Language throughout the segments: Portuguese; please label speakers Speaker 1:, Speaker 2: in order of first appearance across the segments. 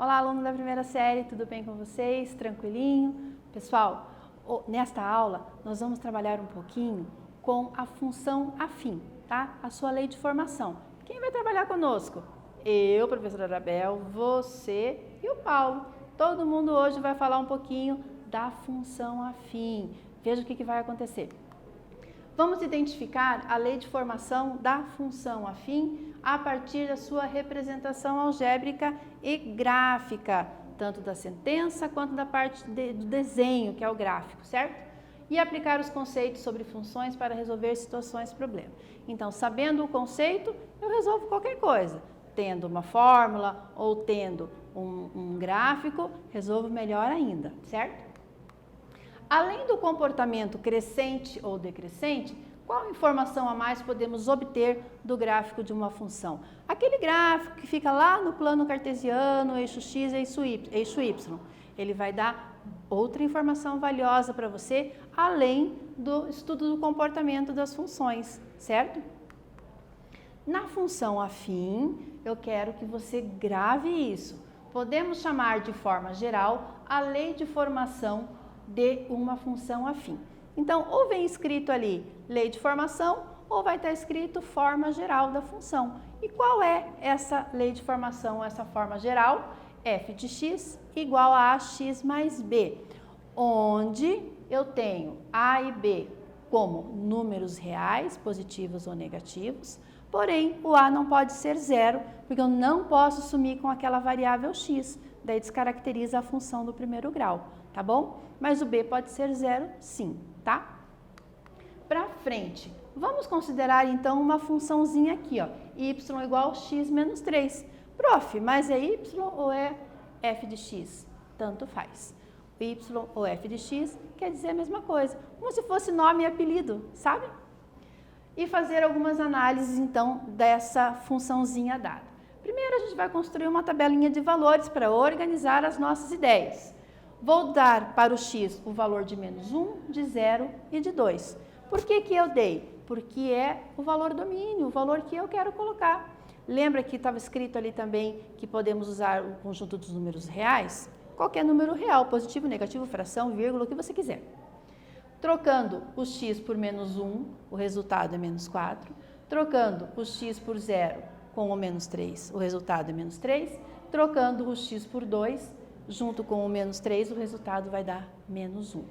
Speaker 1: Olá, aluno da primeira série, tudo bem com vocês? Tranquilinho? Pessoal, nesta aula nós vamos trabalhar um pouquinho com a função afim, tá? A sua lei de formação. Quem vai trabalhar conosco? Eu, professora Arabel, você e o Paulo. Todo mundo hoje vai falar um pouquinho da função afim. Veja o que vai acontecer. Vamos identificar a lei de formação da função afim a partir da sua representação algébrica e gráfica, tanto da sentença quanto da parte do desenho, que é o gráfico, certo? E aplicar os conceitos sobre funções para resolver situações e problemas. Então, sabendo o conceito, eu resolvo qualquer coisa. Tendo uma fórmula ou tendo um gráfico, resolvo melhor ainda, certo? Além do comportamento crescente ou decrescente, qual informação a mais podemos obter do gráfico de uma função? Aquele gráfico que fica lá no plano cartesiano, eixo x, eixo y. Ele vai dar outra informação valiosa para você, além do estudo do comportamento das funções, certo? Na função afim, eu quero que você grave isso. Podemos chamar de forma geral a lei de formação de uma função afim. Então, ou vem escrito ali lei de formação, ou vai estar escrito forma geral da função. E qual é essa lei de formação, essa forma geral? F de x igual a ax mais b, onde eu tenho a e b como números reais, positivos ou negativos, porém o a não pode ser zero, porque eu não posso sumir com aquela variável x, daí descaracteriza a função do primeiro grau, tá bom? Mas o b pode ser zero sim, tá? Para frente, vamos considerar então uma funçãozinha aqui, ó, y igual a x menos 3. Prof, mas é y ou é f de x? Tanto faz. Y ou f de x quer dizer a mesma coisa, como se fosse nome e apelido, sabe? E fazer algumas análises então dessa funçãozinha dada. Primeiro a gente vai construir uma tabelinha de valores para organizar as nossas ideias. Vou dar para o x o valor de menos 1, de 0 e de 2. Por que eu dei? Porque é o valor domínio, o valor que eu quero colocar. Lembra que estava escrito ali também que podemos usar o conjunto dos números reais? Qualquer número real, positivo, negativo, fração, vírgula, o que você quiser. Trocando o x por menos 1, o resultado é menos 4. Trocando o x por 0 com o menos 3, o resultado é menos 3. Trocando o x por 2, junto com o menos 3, o resultado vai dar menos 1.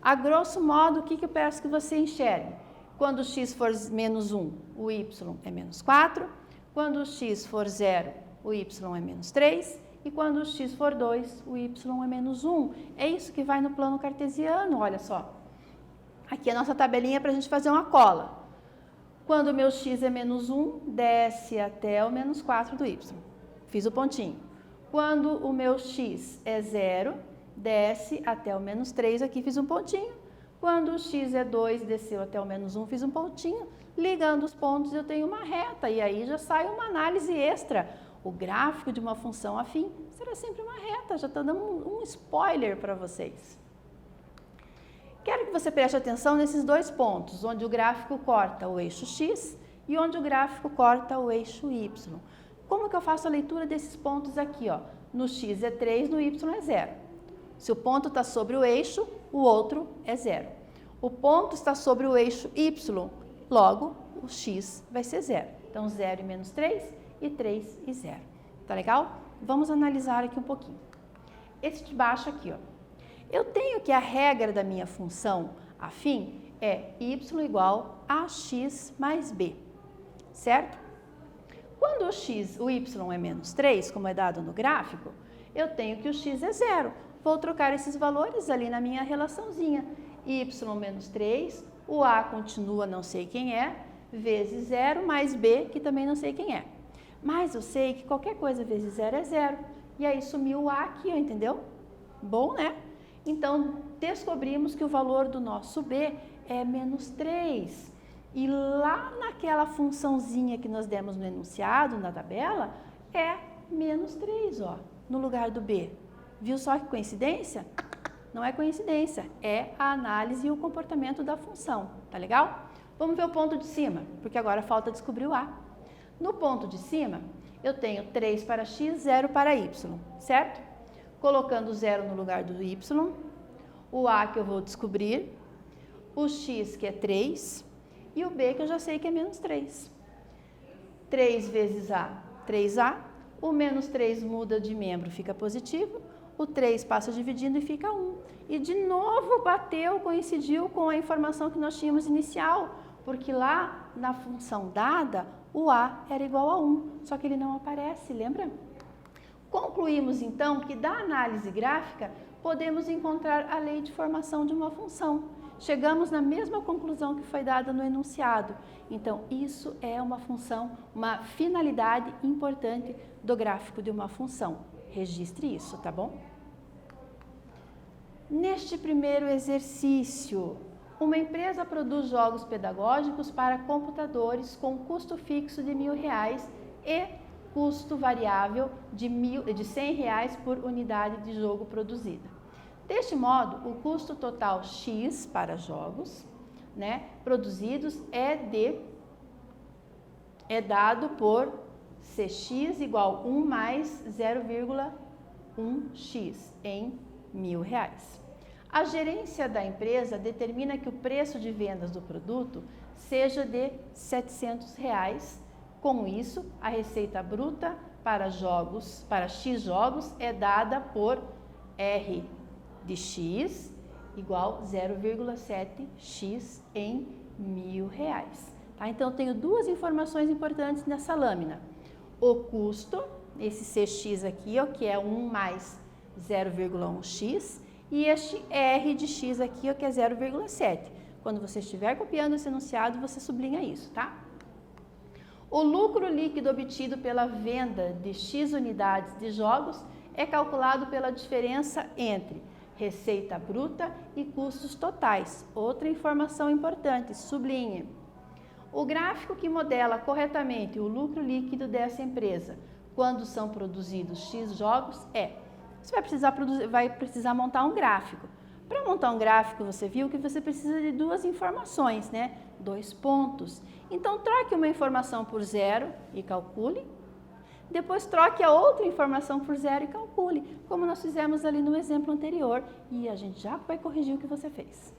Speaker 1: A grosso modo, o que eu peço que você enxergue? Quando o x for menos 1, o y é menos 4. Quando o x for 0, o y é menos 3. E quando o x for 2, o y é menos 1. É isso que vai no plano cartesiano, olha só. Aqui é a nossa tabelinha para a gente fazer uma cola. Quando o meu x é menos 1, desce até o menos 4 do y. Fiz o pontinho. Quando o meu x é 0, desce até o menos 3, aqui fiz um pontinho. Quando o x é 2, desceu até o menos 1, fiz um pontinho. Ligando os pontos eu tenho uma reta e aí já sai uma análise extra. O gráfico de uma função afim será sempre uma reta, já estou dando um spoiler para vocês. Quero que você preste atenção nesses dois pontos, onde o gráfico corta o eixo x e onde o gráfico corta o eixo y. Como que eu faço a leitura desses pontos aqui? Ó? No x é 3, no y é 0. Se o ponto está sobre o eixo, o outro é 0. O ponto está sobre o eixo y, logo o x vai ser 0. Então 0 e menos 3 e 3 e 0. Tá legal? Vamos analisar aqui um pouquinho. Esse de baixo aqui, ó. Eu tenho que a regra da minha função afim é y igual a x mais b, certo? Quando o y é menos 3, como é dado no gráfico, eu tenho que o x é 0. Vou trocar esses valores ali na minha relaçãozinha. Y menos 3, o a continua não sei quem é, vezes 0, mais b, que também não sei quem é. Mas eu sei que qualquer coisa vezes 0 é 0. E aí sumiu o a aqui, ó, entendeu? Bom, né? Então, descobrimos que o valor do nosso b é menos 3. E lá naquela funçãozinha que nós demos no enunciado, na tabela, é menos 3, ó, no lugar do b. Viu só que coincidência? Não é coincidência, é a análise e o comportamento da função, tá legal? Vamos ver o ponto de cima, porque agora falta descobrir o a. No ponto de cima, eu tenho 3 para x, 0 para y, certo? Colocando 0 no lugar do y, o a que eu vou descobrir, o x que é 3 e o b que eu já sei que é menos 3. 3 vezes a, 3a, o menos 3 muda de membro, fica positivo, o 3 passa dividindo e fica 1. E de novo bateu, coincidiu com a informação que nós tínhamos inicial, porque lá na função dada, o a era igual a 1, só que ele não aparece, lembra? Concluímos então que da análise gráfica podemos encontrar a lei de formação de uma função. Chegamos na mesma conclusão que foi dada no enunciado. Então, isso é uma função, uma finalidade importante do gráfico de uma função. Registre isso, tá bom? Neste primeiro exercício, uma empresa produz jogos pedagógicos para computadores com custo fixo de R$ 1.000 e custo variável de R$ 100 por unidade de jogo produzida. Deste modo, o custo total X para jogos, produzidos é dado por Cx igual 1 mais 0,1x em R$ 1.000. A gerência da empresa determina que o preço de vendas do produto seja de R$ 700. Com isso, a receita bruta para X jogos é dada por R de X igual 0,7x em R$ 1.000. Tá? Então, eu tenho duas informações importantes nessa lâmina. O custo, esse Cx aqui, ó, que é 1 mais 0,1x, e este R de x aqui, ó, que é 0,7. Quando você estiver copiando esse enunciado, você sublinha isso, tá? O lucro líquido obtido pela venda de X unidades de jogos é calculado pela diferença entre receita bruta e custos totais. Outra informação importante, sublinhe. O gráfico que modela corretamente o lucro líquido dessa empresa quando são produzidos X jogos você vai precisar montar um gráfico. Para montar um gráfico, você viu que você precisa de duas informações, 2 pontos. Então, troque uma informação por 0 e calcule. Depois, troque a outra informação por 0 e calcule, como nós fizemos ali no exemplo anterior. E a gente já vai corrigir o que você fez.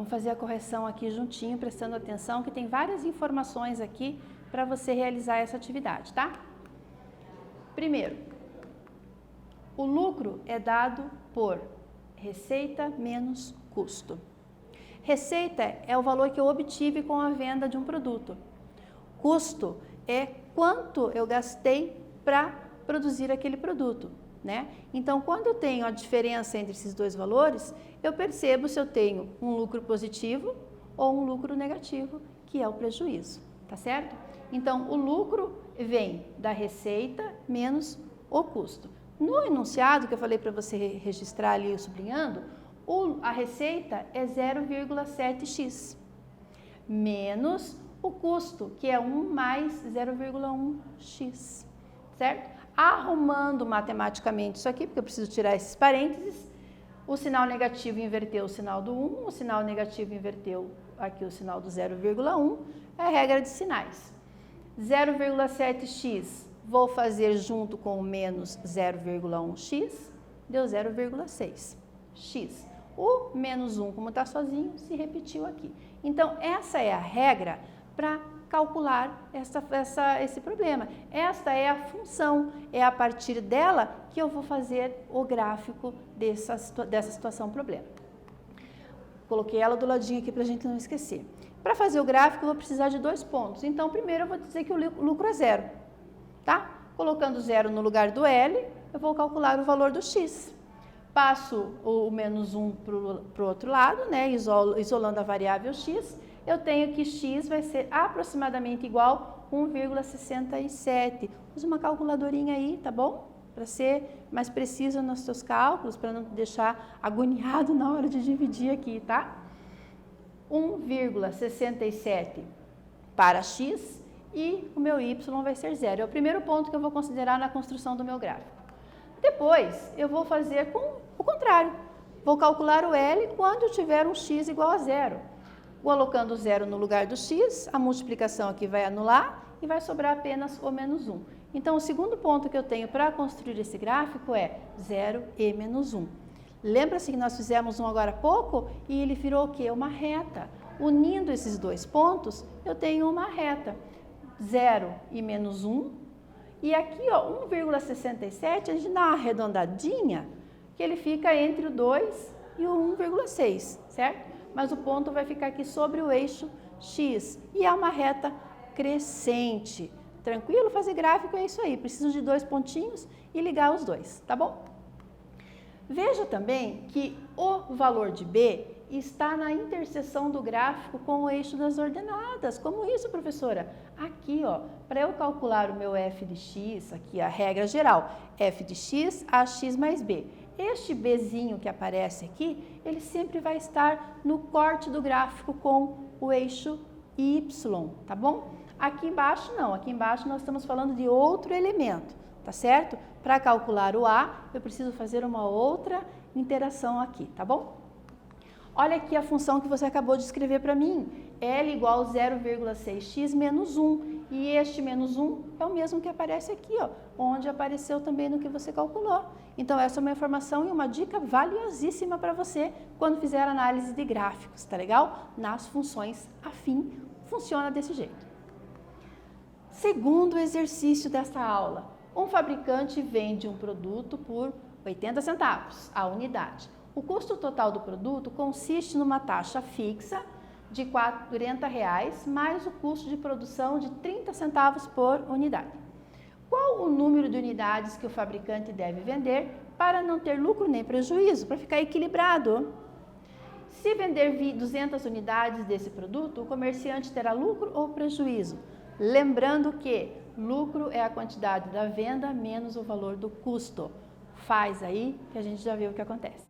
Speaker 1: Vamos fazer a correção aqui juntinho, prestando atenção, que tem várias informações aqui para você realizar essa atividade, tá? Primeiro, o lucro é dado por receita menos custo. Receita é o valor que eu obtive com a venda de um produto. Custo é quanto eu gastei para produzir aquele produto, né? Então, quando eu tenho a diferença entre esses dois valores, eu percebo se eu tenho um lucro positivo ou um lucro negativo, que é o prejuízo, tá certo? Então, o lucro vem da receita menos o custo. No enunciado que eu falei para você registrar ali sublinhando, a receita é 0,7x menos o custo, que é 1 mais 0,1x, certo? Arrumando matematicamente isso aqui, porque eu preciso tirar esses parênteses, o sinal negativo inverteu o sinal do 1, o sinal negativo inverteu aqui o sinal do 0,1, é a regra de sinais. 0,7x vou fazer junto com o menos 0,1x, deu 0,6x. O menos 1, como está sozinho, se repetiu aqui. Então, essa é a regra para calcular esse problema. Esta é a função, é a partir dela que eu vou fazer o gráfico dessa situação problema. Coloquei ela do ladinho aqui para a gente não esquecer. Para fazer o gráfico, eu vou precisar de 2 pontos. Então, primeiro eu vou dizer que o lucro é 0, tá? Colocando 0 no lugar do L, eu vou calcular o valor do X. Passo o menos 1 para o outro lado, né? Isolando a variável X, eu tenho que X vai ser aproximadamente igual a 1,67. Use uma calculadorinha aí, tá bom? Para ser mais preciso nos seus cálculos, para não te deixar agoniado na hora de dividir aqui, tá? 1,67 para X e o meu Y vai ser 0. É o primeiro ponto que eu vou considerar na construção do meu gráfico. Depois, eu vou fazer com o contrário. Vou calcular o L quando eu tiver um X igual a 0. Colocando 0 no lugar do X, a multiplicação aqui vai anular e vai sobrar apenas o menos 1. Então, o segundo ponto que eu tenho para construir esse gráfico é 0 e menos 1. Lembra-se que nós fizemos um agora há pouco e ele virou o quê? Uma reta. Unindo esses dois pontos, eu tenho uma reta. 0 e menos 1. E aqui, ó, 1,67, a gente dá uma arredondadinha, que ele fica entre o 2 e o 1,6, certo? Mas o ponto vai ficar aqui sobre o eixo X. E é uma reta crescente. Tranquilo? Fazer gráfico é isso aí. Preciso de 2 pontinhos e ligar os dois, tá bom? Veja também que o valor de B está na interseção do gráfico com o eixo das ordenadas. Como isso, professora? Aqui, ó, para eu calcular o meu f de x, aqui a regra geral, f de x, ax mais b. Este bzinho que aparece aqui, ele sempre vai estar no corte do gráfico com o eixo y, tá bom? Aqui embaixo não, aqui embaixo nós estamos falando de outro elemento, tá certo? Para calcular o a, eu preciso fazer uma outra interação aqui, tá bom? Olha aqui a função que você acabou de escrever para mim, L igual a 0,6x menos 1, e este menos 1 é o mesmo que aparece aqui, ó, onde apareceu também no que você calculou. Então, essa é uma informação e uma dica valiosíssima para você quando fizer análise de gráficos, tá legal? Nas funções afim, funciona desse jeito. Segundo exercício desta aula, um fabricante vende um produto por 80 centavos a unidade. O custo total do produto consiste numa taxa fixa de R$ 40 mais o custo de produção de 30 centavos por unidade. Qual o número de unidades que o fabricante deve vender para não ter lucro nem prejuízo, para ficar equilibrado? Se vender 200 unidades desse produto, o comerciante terá lucro ou prejuízo? Lembrando que lucro é a quantidade da venda menos o valor do custo. Faz aí que a gente já viu o que acontece.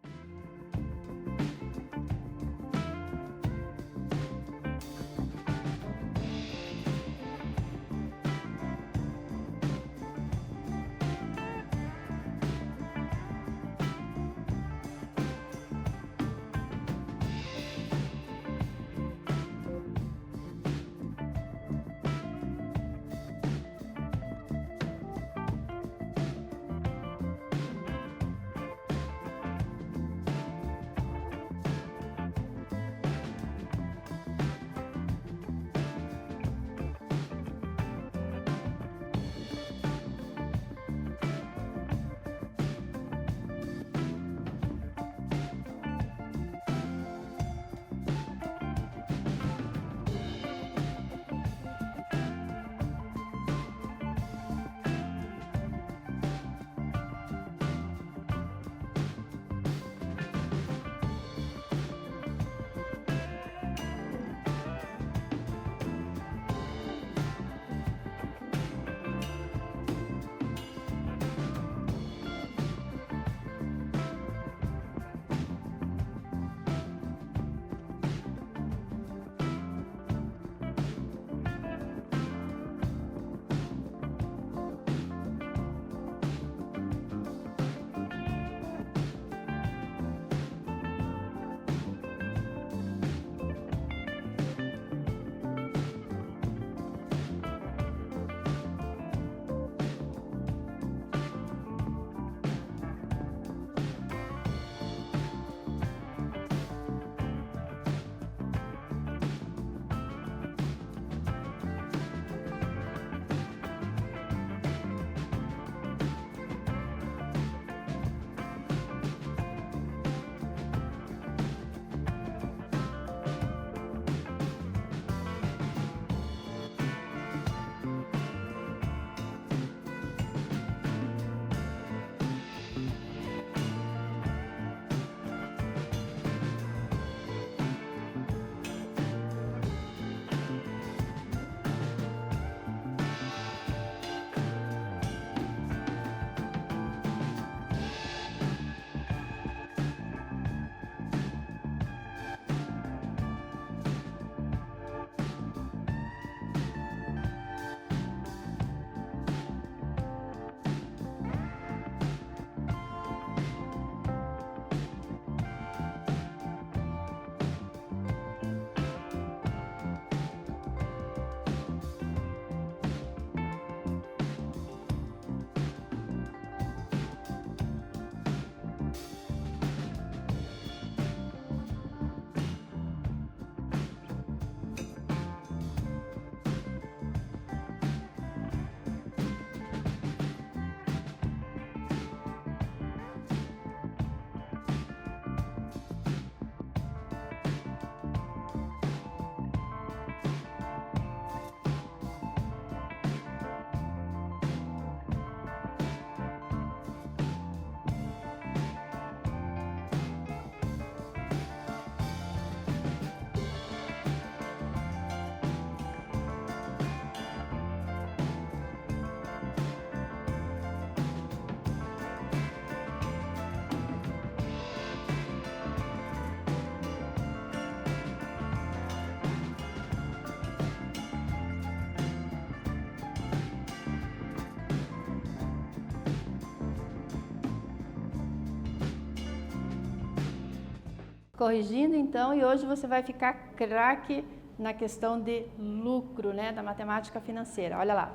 Speaker 1: Corrigindo então, e hoje você vai ficar craque na questão de lucro, né, da matemática financeira. Olha lá.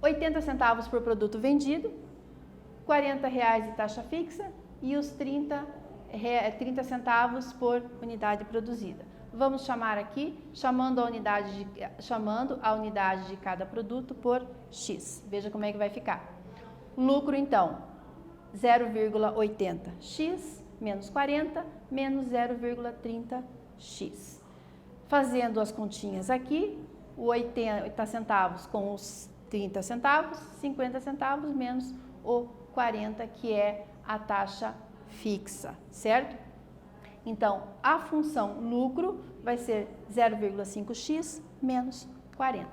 Speaker 1: 80 centavos por produto vendido, R$40 de taxa fixa e os 30 centavos por unidade produzida. Vamos chamar aqui, chamando a unidade de cada produto por X. Veja como é que vai ficar. Lucro, então, 0,80x menos 40 menos 0,30x. Fazendo as continhas aqui, o 80 centavos com os 30 centavos, 50 centavos menos o 40, que é a taxa fixa, certo? Então, a função lucro vai ser 0,5x menos 40.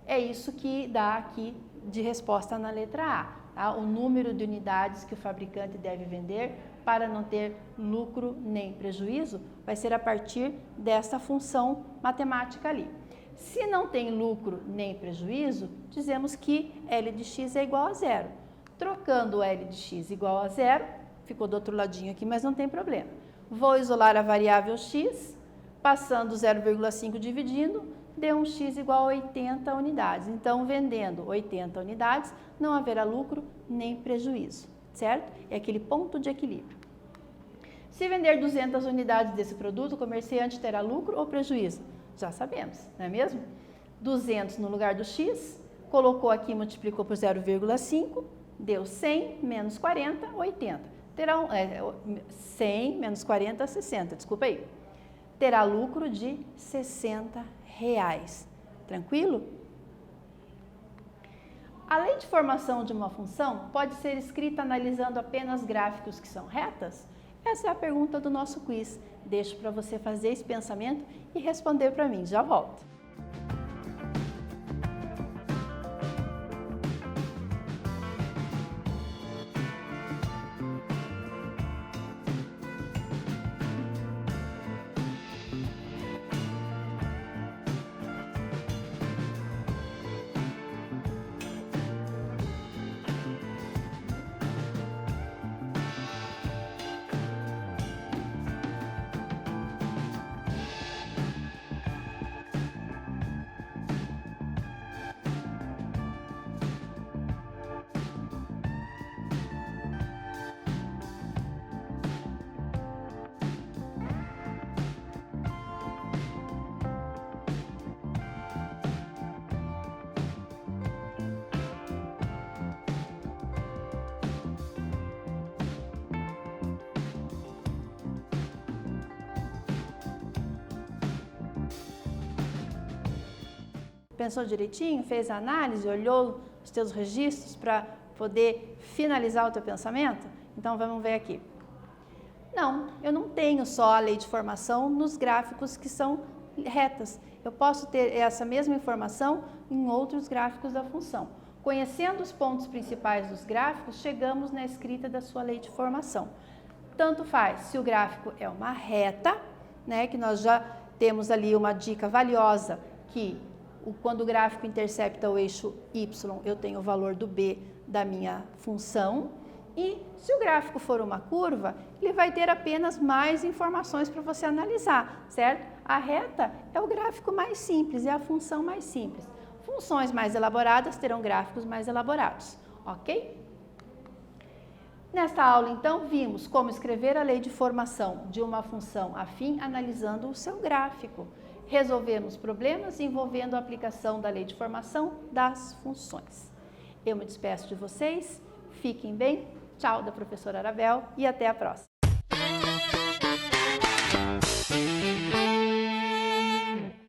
Speaker 1: É isso que dá aqui de resposta na letra A, tá? O número de unidades que o fabricante deve vender para não ter lucro nem prejuízo vai ser a partir dessa função matemática ali. Se não tem lucro nem prejuízo, dizemos que L de x é igual a zero. Trocando L de x igual a zero, ficou do outro ladinho aqui, mas não tem problema. Vou isolar a variável x, passando 0,5 dividindo, deu um x igual a 80 unidades. Então, vendendo 80 unidades, não haverá lucro nem prejuízo, certo? É aquele ponto de equilíbrio. Se vender 200 unidades desse produto, o comerciante terá lucro ou prejuízo? Já sabemos, não é mesmo? 200 no lugar do x, colocou aqui, multiplicou por 0,5, deu 100 menos 40, 80. Terá 100 menos 40, 60, desculpa aí. Terá lucro de R$60. Tranquilo? A lei de formação de uma função pode ser escrita analisando apenas gráficos que são retas? Essa é a pergunta do nosso quiz. Deixo para você fazer esse pensamento e responder para mim. Já volto. Pensou direitinho? Fez a análise? Olhou os teus registros para poder finalizar o teu pensamento? Então, vamos ver aqui. Não, eu não tenho só a lei de formação nos gráficos que são retas. Eu posso ter essa mesma informação em outros gráficos da função. Conhecendo os pontos principais dos gráficos, chegamos na escrita da sua lei de formação. Tanto faz se o gráfico é uma reta, né, que nós já temos ali uma dica valiosa que quando o gráfico intercepta o eixo Y, eu tenho o valor do B da minha função. E se o gráfico for uma curva, ele vai ter apenas mais informações para você analisar, certo? A reta é o gráfico mais simples, é a função mais simples. Funções mais elaboradas terão gráficos mais elaborados, ok? Nesta aula, então, vimos como escrever a lei de formação de uma função afim analisando o seu gráfico. Resolvemos problemas envolvendo a aplicação da lei de formação das funções. Eu me despeço de vocês, fiquem bem, tchau da professora Arabel e até a próxima.